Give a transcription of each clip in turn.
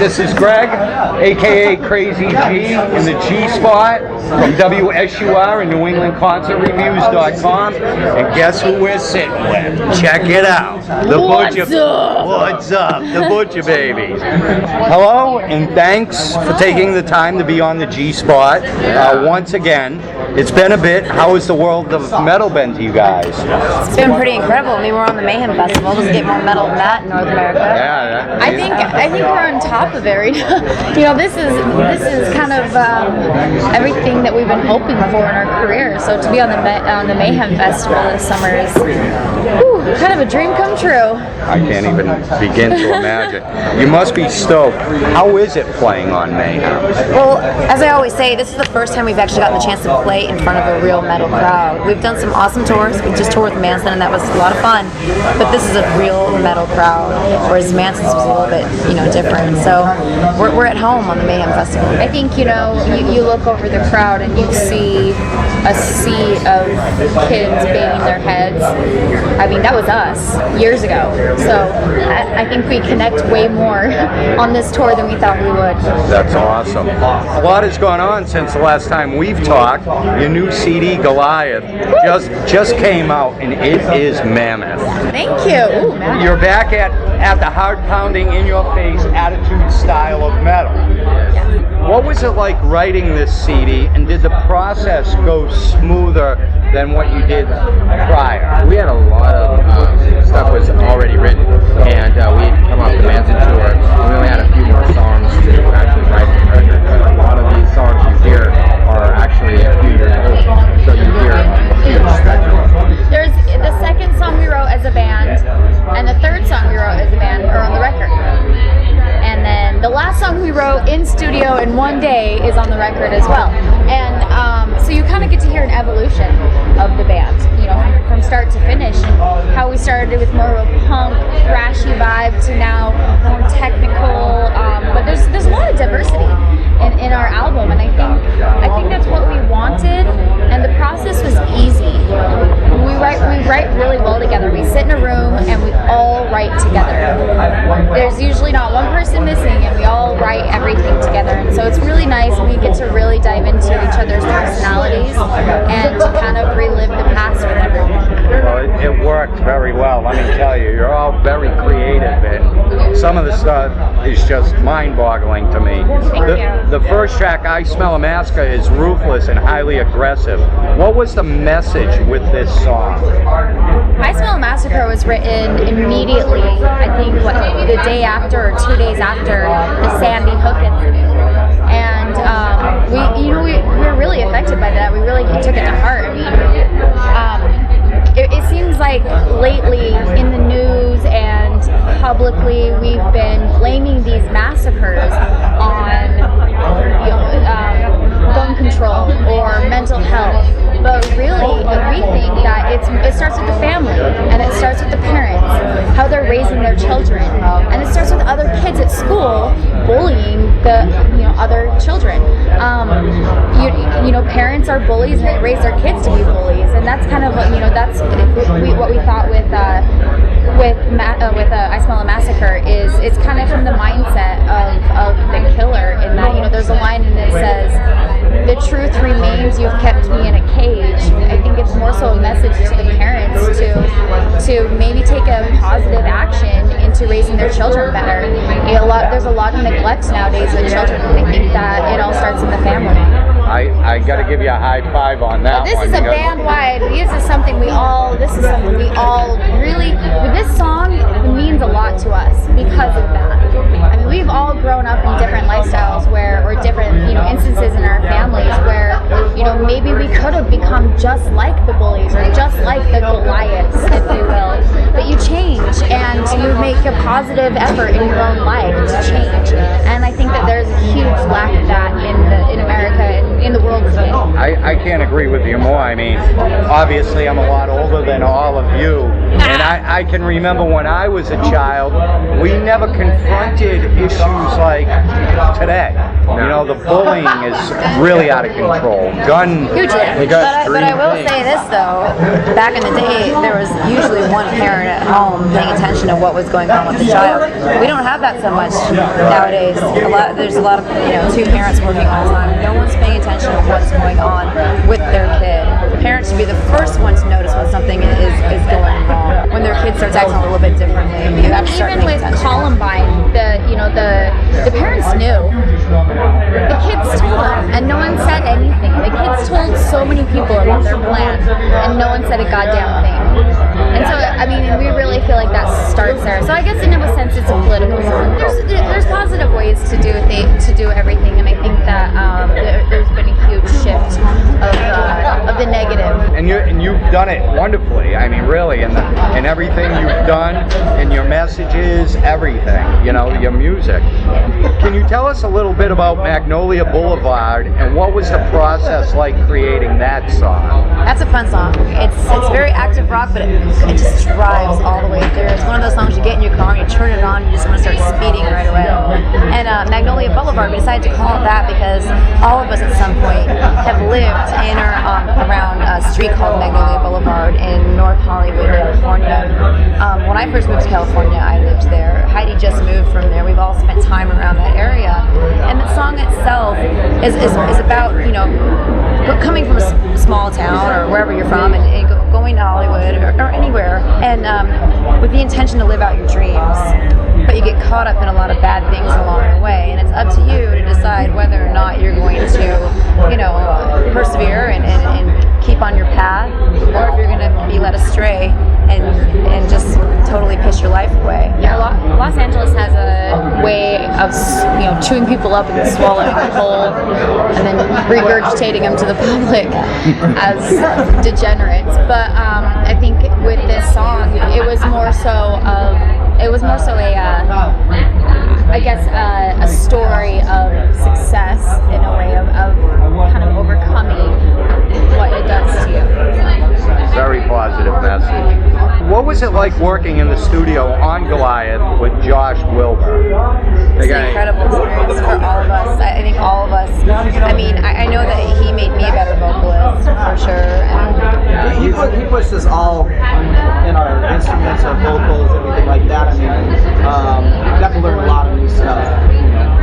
This is Greg, aka Crazy G, in the G spot from WSUR and NewEnglandConcertReviews.com. And guess who we're sitting with? Check it out. The Butcher. What's up? The Butcher Babies. Hello, and thanks for taking the time to be on the G spot once again. It's been a bit. How has the world of metal been to you guys? It's been pretty incredible. I mean, we're on the Mayhem Festival. Doesn't get more metal than that in North America. Yeah. I think we're on top of it right now. You know, this is kind of everything that we've been hoping for in our career. So to be on the Mayhem Festival this summer is kind of a dream come true. I can't even begin to imagine. You must be stoked. How is it playing on Mayhem? Well, as I always say, this is the first time we've actually gotten the chance to play in front of a real metal crowd. We've done some awesome tours. We just toured with Mansfield, and that was a lot of fun. But this is a real metal crowd, whereas Mansfield's was a little bit, different. So we're at home on the Mayhem Festival. I think, you look over the crowd and you see a sea of kids banging their heads. I mean, that was us years ago. So I think we connect way more on this tour than we thought we would. That's awesome. A lot has gone on since the last time we've talked. Your new CD, Goliath, just came out, and it is mammoth. Thank you. Ooh, mammoth. You're back at the hard-pounding, in-your-face attitude style of metal. Yes. What was it like writing this CD, and did the process go smoother than what you did prior? We had a lot of stuff was already written, and we had come off the Mansfield tour, and we only had a few more songs to actually write the record. A lot of these songs you hear are actually a few years old, so you hear a huge spectrum. There's the second song we wrote as a band, and the third song we wrote as a band are on the record. And then the last song we wrote in studio in one day is on the record as well. And so you kind of get to hear an evolution of the band, from start to finish, and how we started with more of a punk, thrashy vibe to now more technical. But there's a lot of diversity in our album, and I think that's what we wanted. And the process was easy. We write really well together. We sit in a room and we all write together. There's usually not one person missing, and we all write everything together. And so it's really nice, and we get to really dive into each other's personalities and to kind of relive the past with everyone. Well, it worked very well, let me tell you. You're all very creative, and some of the stuff is just mind-boggling to me. The first track, I Smell a Massacre, is ruthless and highly aggressive. What was the message with this song? I Smell a Massacre was written immediately, I think, the day after or 2 days after the Sandy Hook incident. And we were really affected by that. We really took it to heart. I mean, it seems like lately in the news and publicly we've been blaming these massacres on gun control or mental health. But really, we think that it starts with the family, and it starts with the parents, how they're raising their children, and it starts with other kids at school bullying the other children. Parents are bullies, and they raise their kids to be bullies, and that's kind of that's what we thought with I Smell a Massacre is it's kind of from the mindset of the killer, in that there's a line in it that says, "The truth remains, you've kept me in a cage." I think it's more so a message to the parents to maybe take a positive action into raising their children better. There's a lot of neglect nowadays with children, and I think that it all starts in the family. I got to give you a high five on that. This is a band-wide. This is something we all really. With this song, it means a lot to us because of that. I mean, we've all grown up in different lifestyles or different instances in our families where maybe we could have become just like the bullies or just like the Goliaths, if you will. But you change and you make a positive effort in your own life to change. And I think that there's a huge lack of that in America and in the world today. I can't agree with you more. I mean, obviously I'm a lot older than all of you, and I can remember when I was a child, we never confronted issues like today. You know, the bullying is really out of control. Hugely. But I will say this though, back in the day, there was usually one parent at home paying attention to what was going on with the child. We don't have that so much nowadays. There's a lot of, you know, two parents working all the time. No one's paying attention to what's going on with their kid. The parents should be the first ones to notice when something is going wrong. When their kid starts acting a little bit differently, you have to start Even paying with attention. Columbine, the parents knew. The kids told them, and no one said anything. The kids told so many people about their plan, and no one said a goddamn thing. And so, I mean, we really feel like that starts there. So I guess in a sense, it's a political song. There's positive ways to do everything, and I think that there's been a huge shift of the negative. And you've done it wonderfully. I mean, really, and everything you've done, and your messages, everything. You know, your music. Can you tell us a little bit about Magnolia Boulevard and what was the process like creating that song? That's a fun song. It's very active rock, but it just drives all the way through. It's one of those songs you get in your car and you turn it on, you just want to start speeding right away. And Magnolia Boulevard, we decided to call it that because all of us at some point have lived in or around a street called Magnolia Boulevard in North Hollywood, California. When I first moved to California, I lived there. Heidi just moved from there. We've all spent time around that area. And the song itself is about, you know, coming from a small town or wherever you're from and going to Hollywood or anywhere, and with the intention to live out your dreams. But you get caught up in a lot of bad things along the way, and it's up to you to decide whether or not you're going to, you know, persevere and keep on your path, or if you're going to be led astray and just totally piss your life away. Yeah, Los Angeles has a way of, you know, chewing people up and swallowing them whole, and then regurgitating them to the public as degenerates. But I think with this song, it was more so a story of success in a way of kind of overcoming what it does to you. Very positive message. What was it like working in the studio on Goliath with Josh Wilbur? It's an incredible experience for all of us. I think all of us. I mean, I know that he made me a better vocalist for sure. And He pushed us all in our instruments, our vocals, everything like that. I mean, we got to learn a lot of new stuff.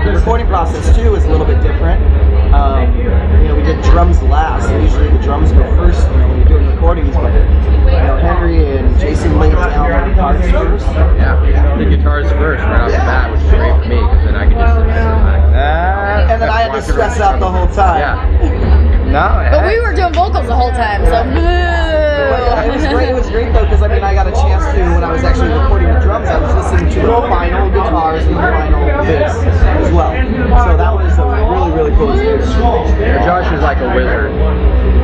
The recording process too is a little bit different. You know, we did drums last. So usually the drums go first. You know, when you're doing recordings, but you know, Henry and Jason laid down the guitars first. Yeah, the guitars first right off the bat, which is great for me because then I can just sit back. And then I had to stress out the whole time. Yeah. No, But we were doing vocals the whole time, so But it was great though, because I mean, I got a chance to, when I was actually recording the drums, I was listening to the final guitars and the final bass as well. So that was a really cool experience. Josh is like a wizard.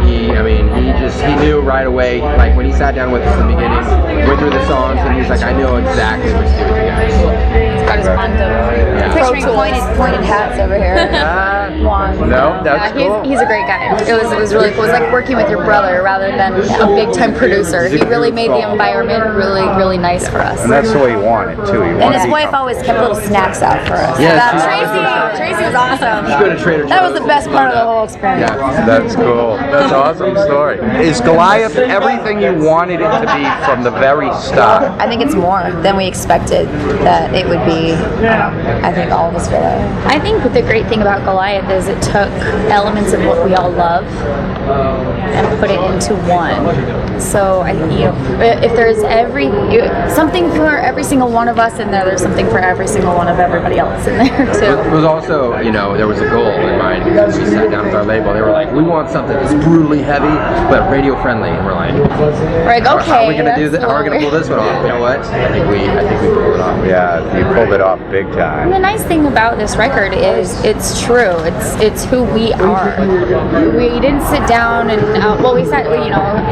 He knew right away, like when he sat down with us in the beginning, went through the songs, and he's like, I know exactly what to do with you guys. it's got his Mondo. I'm picturing pointed hats over here. No, that's cool. He's a great guy. It was really cool. It was like working with your brother rather than a big time producer. He really made the environment really nice for us. And that's the way he wanted too. And his wife always kept little snacks out for us. Yeah, Tracy was awesome. Go to Trader Joe's. That was the best part of the whole experience. Yeah. That's cool. That's an awesome story. Is Goliath everything you wanted it to be from the very start? I think it's more than we expected that it would be. I think all of us feel that. I think the great thing about Goliath is it took elements of what we all love and put it into one. So if there's something for every single one of us in there, there's something for every single one of everybody else in there too. It was also, there was a goal in mind because we sat down with our label. They were like, we want something that's brutally heavy but radio friendly, and we're like, okay, how are we gonna do this? How are we gonna pull this one off? You know what? I think we pulled it off. Yeah, you pulled it off big time. And the nice thing about this record is it's true. It's who we are. We didn't sit down and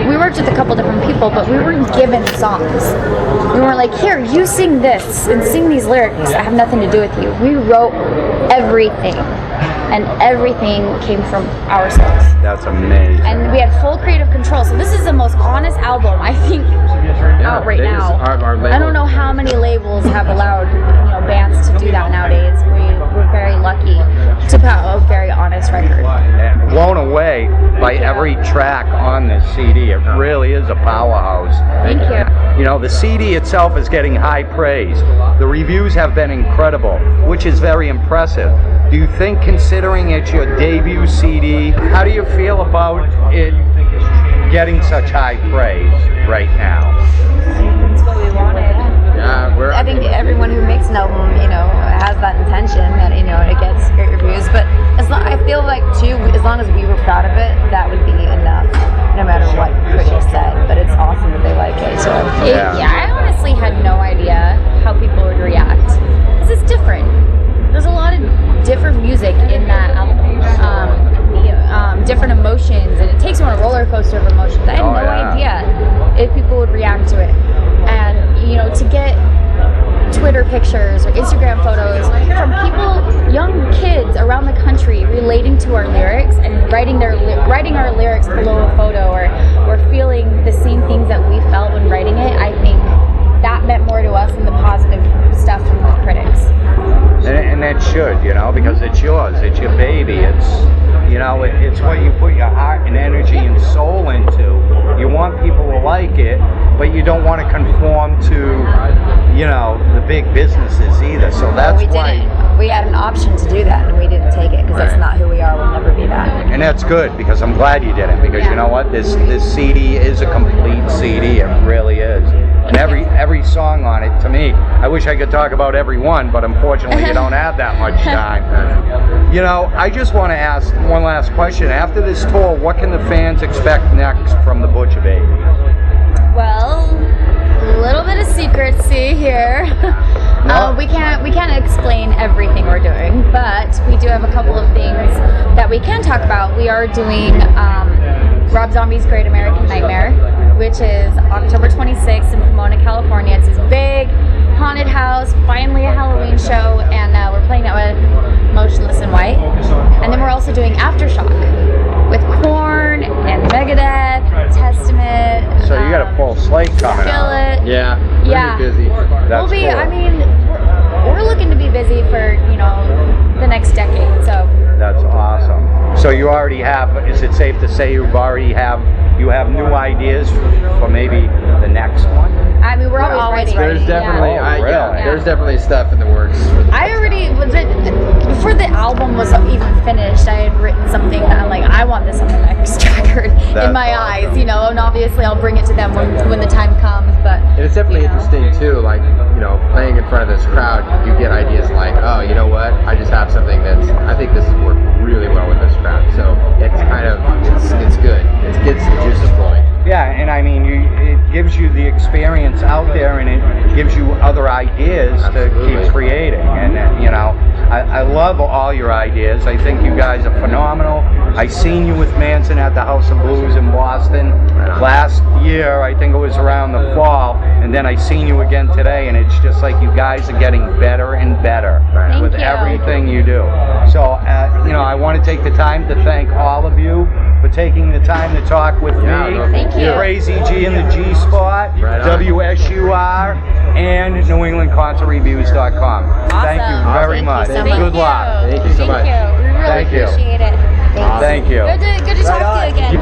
we worked with a couple different people, but we weren't given songs. We weren't like, here, you sing this and sing these lyrics. I have nothing to do with you. We wrote everything, and everything came from ourselves. That's amazing. And we had full creative control. So this is the most honest album I think out right now. Our label. I don't know how many labels have allowed bands to do that nowadays. We're very lucky. by every track on this CD. It really is a powerhouse. Thank you. You know, the CD itself is getting high praise. The reviews have been incredible, which is very impressive. Do you think, considering it's your debut CD, how do you feel about it getting such high praise right now? That's what we wanted. Yeah, I think everyone who makes an album, you know, has that intention that, you know, it gets great reviews. But I feel like too, as long as we were proud of it, that would be enough, no matter what critics said. But it's awesome that they like it. So Yeah, I honestly had no idea how people would react because it's different. There's a lot of different music in that album, different emotions, and it takes you on a roller coaster of emotions. I had no idea if people would react to it, and you know, to get Twitter pictures or Instagram photos from people, young kids around the country, relating to our lyrics and writing our lyrics below a photo, or feeling the same things that we felt when writing it. I think that meant more to us than the positive stuff from the critics. And that should, you know, because it's yours, it's your baby, it's, you know, it's what you put your heart and energy and soul into. You want people to like it, but you don't want to conform to, you know, the big businesses either. So that's why. We had an option to do that, and we didn't take it because that's not who we are. We'll never be that. And that's good, because I'm glad you didn't, because you know what, this CD is a complete CD. It really is. And every song on it, to me, I wish I could talk about every one, but unfortunately you don't have that much time. You know, I just want to ask one last question. After this tour, what can the fans expect next from the Butcher Babies? Well, a little bit of secrecy here. We can't explain everything we're doing, but we do have a couple of things that we can talk about. We are doing Rob Zombie's Great American Nightmare, which is October 26th in Pomona, California. It's this big haunted house, finally a Halloween show, and we're playing that with Motionless in White. And then we're also doing Aftershock with Korn and Megadeth, Testament. So you got a full slate coming out. Skillet. Yeah, we're busy. That's We'll be, cool. I mean, we're looking to be busy for, you know, the next decade, so. That's awesome. So you already have, is it safe to say you have new ideas for maybe the next one? I mean, we're always ready. There's definitely, really? there's definitely stuff in the works. I already, before the album was even finished, I had written something that I'm like, I want this on the next record in my eyes, you know, and obviously I'll bring it to them when the time comes, but. And it's definitely interesting too, like, you know, playing in front of this crowd, you get ideas like, oh, you know what, I just have something I think this has worked really well with this crowd. So it's kind of, it's good. It gets the juices flowing. Yeah, and I mean, it gives you the experience out there, and it gives you other ideas to keep creating. And you know, I love all your ideas. I think you guys are phenomenal. I seen you with Manson at the House of Blues in Boston last year. I think it was around the fall, and then I seen you again today, and it's just like you guys are getting better and better with everything you do. So, you know, I want to take the time to thank all of you for taking the time to talk with me. Thank you. Crazy G in the G Spot, WSUR, and NewEnglandConcertReviews.com. Thank you very much. Thank you so much. Good luck. Thank you so much. Thank you. We really Thank you. appreciate it. Thank you. Good to talk to you again.